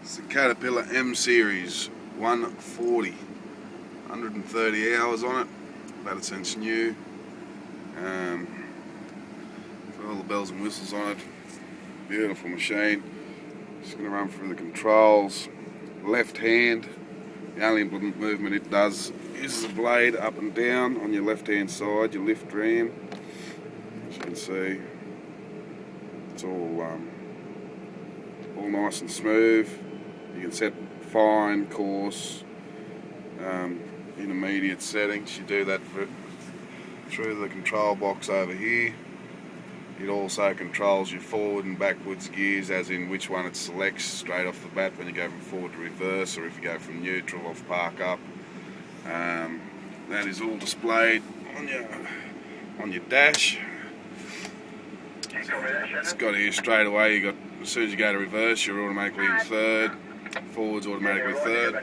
It's the Caterpillar Mseries 140, 130 hours on it, about since new. Got all the bells and whistles on it. Beautiful machine. Just going to run through the controls. Left hand, the only movement it does uses a blade up and down on your left hand side, your lift ram. As you can see, it's all nice and smooth. You can set fine, coarse, intermediate settings. You do that through the control box over here. It also controls your forward and backwards gears, as in which one it selects straight off the bat when you go from forward to reverse, or if you go from neutral off park up. That is all displayed on your dash. It's got here straight away. As soon as you go to reverse, you're automatically in third. Forwards automatically third.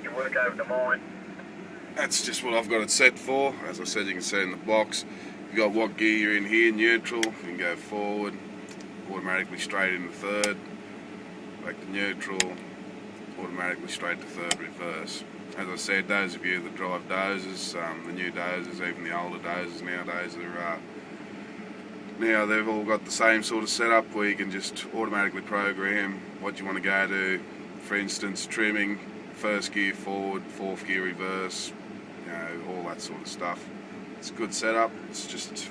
That's just what I've got it set for. As I said, you can see in the box. You've got what gear you're in here, neutral. You can go forward, automatically straight into third. Back to neutral, automatically straight to third, reverse. As I said, those of you that drive dozers, the new dozers, even the older dozers nowadays, now they've all got the same sort of setup where you can just automatically program what you want to go to. For instance, trimming, first gear forward, fourth gear reverse, all that sort of stuff. It's a good setup. It's just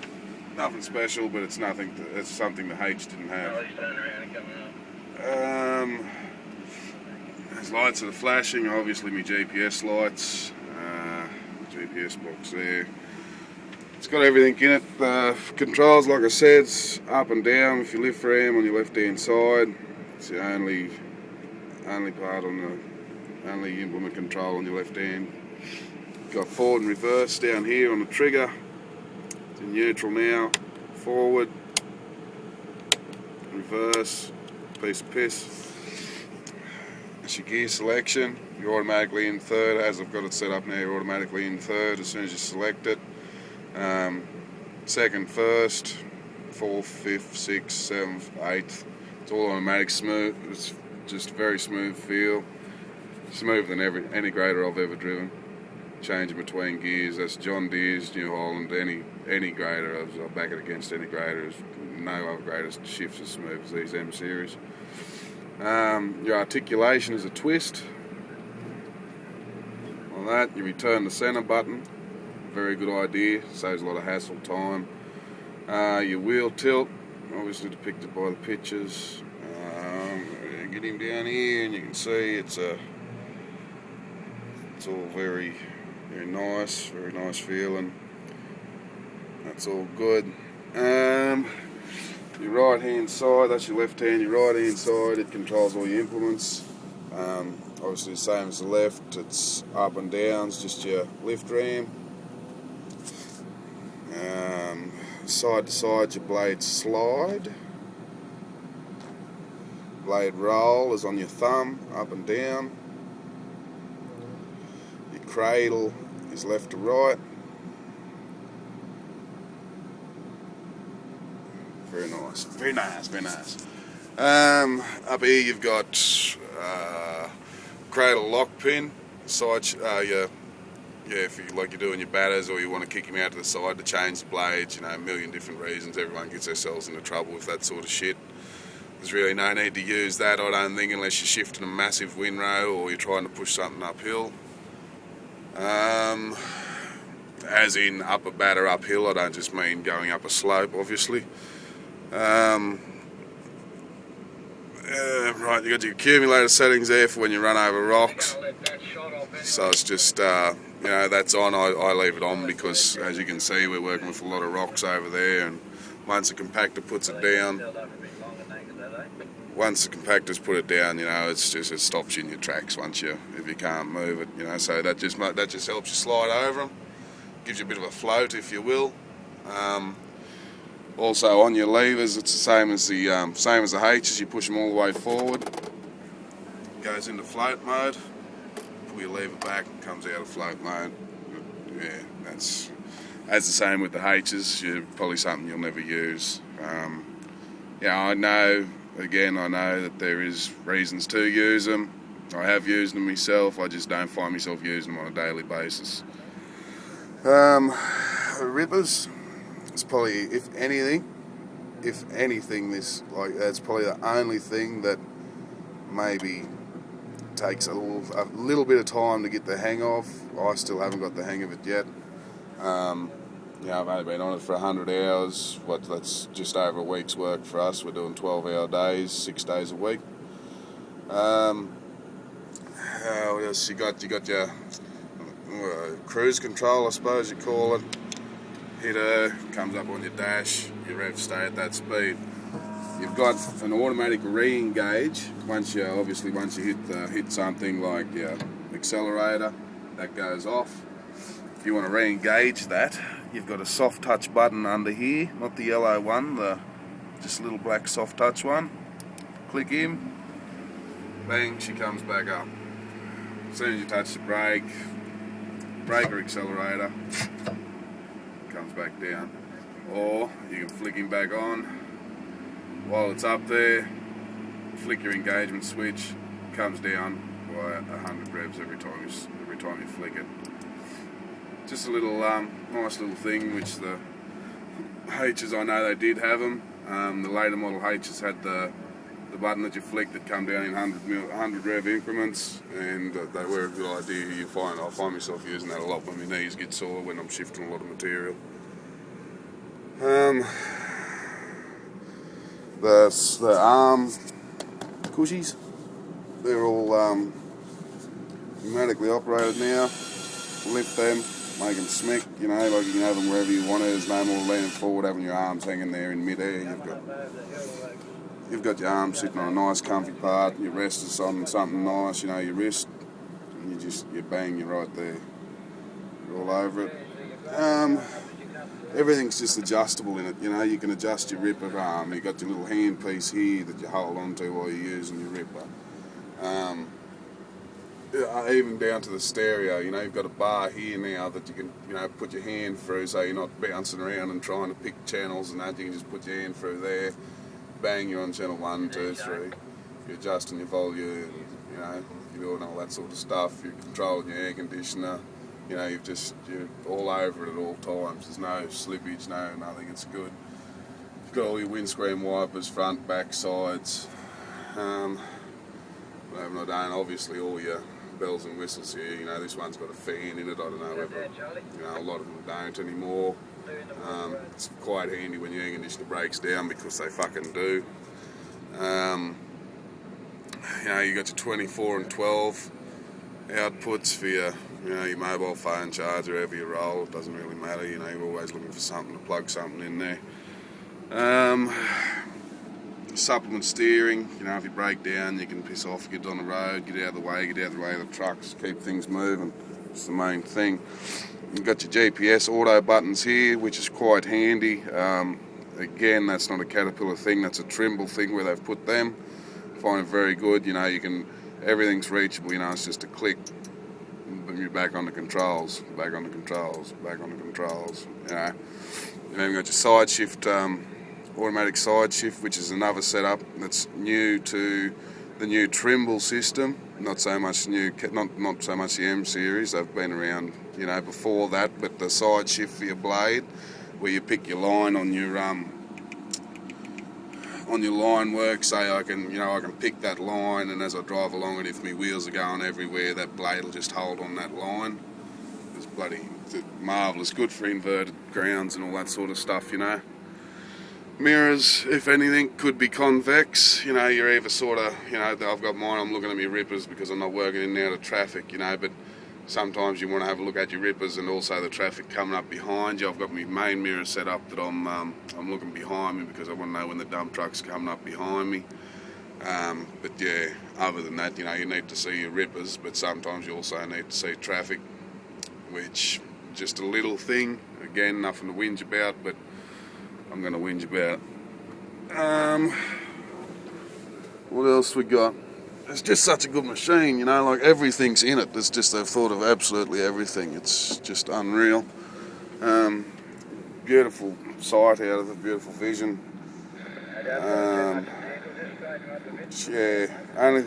nothing special, but it's something the H didn't have. There's lights that are flashing, obviously my GPS lights, GPS box there. It's got everything in it. The controls, like I said, it's up and down with your lift ram on your left hand side. It's the only part only implement control on your left hand. Got forward and reverse down here on the trigger. It's in neutral now. Forward, reverse, piece of piss. That's your gear selection. You're automatically in third. As I've got it set up now, you're automatically in third as soon as you select it. Second, first, fourth, fifth, sixth, seventh, eighth. It's all automatic, smooth. It's just very smooth feel. Smoother than any grader I've ever driven. Changing between gears, that's John Deere's, New Holland, any grader. I'll back it against any grader. No other grader shifts as smooth as these Mseries. Your articulation is a twist. On that, you return the center button. Very good idea, saves a lot of hassle time. Your wheel tilt, obviously depicted by the pictures. Get him down here and you can see it's all very nice feeling. That's all good. Your right hand side, that's your left hand, your right hand side, it controls all your implements. Obviously the same as the left, it's up and down, it's just your lift ram. Side to side, your blade slide. Blade roll is on your thumb, up and down. Your cradle is left to right. Very nice, very nice, very nice. Up here you've got cradle lock pin, side, if you like you're doing your batters or you want to kick him out to the side to change the blades, a million different reasons. Everyone gets themselves into trouble with that sort of shit. There's really no need to use that, I don't think, unless you're shifting a massive windrow or you're trying to push something uphill. As in up a batter uphill, I don't just mean going up a slope, obviously. Right, you got your accumulator settings there for when you run over rocks. So it's just, that's on. I leave it on because, as you can see, we're working with a lot of rocks over there, and once the compactor puts it down, it stops you in your tracks if you can't move it, so that just helps you slide over them, gives you a bit of a float, if you will. Also on your levers, it's the same as the H's. You push them all the way forward, it goes into float mode. Pull your lever back, it comes out of float mode. Yeah, that's the same with the H's. Probably something you'll never use. I know that there is reasons to use them. I have used them myself, I just don't find myself using them on a daily basis. Rippers, it's probably, if anything, that's probably the only thing that maybe takes a little bit of time to get the hang of. I still haven't got the hang of it yet. I've only been on it for 100 hours. That's just over a week's work for us. We're doing 12-hour days, 6 days a week. What else you got? You got your cruise control, I suppose you call it. Hit her, comes up on your dash, your rev stay at that speed. You've got an automatic re-engage once you hit something like your accelerator, that goes off. If you want to re-engage that, you've got a soft touch button under here, not the yellow one, just a little black soft touch one. Click in, bang, she comes back up. As soon as you touch the brake or accelerator, comes back down. Or you can flick him back on while it's up there, flick your engagement switch, comes down by 100 revs every time you flick it. Just a little nice little thing, which the H's, I know they did have them. The later model H's had the button that you flick that come down in 100 rev increments, and they were a good idea. I find myself using that a lot when my knees get sore when I'm shifting a lot of material. The arm cushies, they're all pneumatically operated now. Lift them, make them smack, you can have them wherever you want. There's no more leaning forward, having your arms hanging there in mid-air. You've got your arms sitting on a nice comfy part, your wrist is on something nice, your wrist, and you bang, you're right there. You're all over it. Everything's just adjustable in it, you can adjust your ripper arm. You've got your little hand piece here that you hold on to while you're using your ripper. Even down to the stereo, you've got a bar here now that you can, put your hand through, so you're not bouncing around and trying to pick channels and that. You can just put your hand through there, bang, you're on channel 1, 2, 3. You're adjusting your volume, you're doing all that sort of stuff. You're controlling your air conditioner. You're all over it at all times. There's no slippage, nothing. It's good. You've got all your windscreen wipers, front, back, sides. Obviously all your bells and whistles here. This one's got a fan in it. I don't know whether a lot of them don't anymore. It's quite handy when your air conditioner breaks down, because they fucking do. You got your 24 and 12 outputs for your mobile phone charger, wherever you roll. It doesn't really matter. You're always looking for something to plug something in there. Supplement steering. If you break down, you can piss off, get on the road, get out of the way of the trucks, keep things moving. It's the main thing. You've got your GPS auto buttons here, which is quite handy. Again, that's not a Caterpillar thing, that's a Trimble thing where they've put them. I find it very good. Everything's reachable. It's just a click. You're back on the controls, back on the controls, back on the controls. You've even got your side shift, automatic side shift, which is another setup that's new to the new Trimble system. Not so much the Mseries. They've been around, before that. But the side shift for your blade, where you pick your line on your line work. Say I can pick that line, and as I drive along it, if my wheels are going everywhere, that blade will just hold on that line. It's marvellous, good for inverted grounds and all that sort of stuff. Mirrors, if anything, could be convex. You're either sort of, I've got mine, I'm looking at my rippers because I'm not working in and out of traffic, but sometimes you want to have a look at your rippers and also the traffic coming up behind you. I've got my main mirror set up that I'm looking behind me, because I want to know when the dump truck's coming up behind me. But yeah, other than that, you need to see your rippers, but sometimes you also need to see traffic, which just a little thing. Again, nothing to whinge about, but I'm going to whinge about. What else we got? It's just such a good machine, like everything's in it. They've thought of absolutely everything. It's just unreal. Beautiful sight out of it, beautiful vision. Yeah, only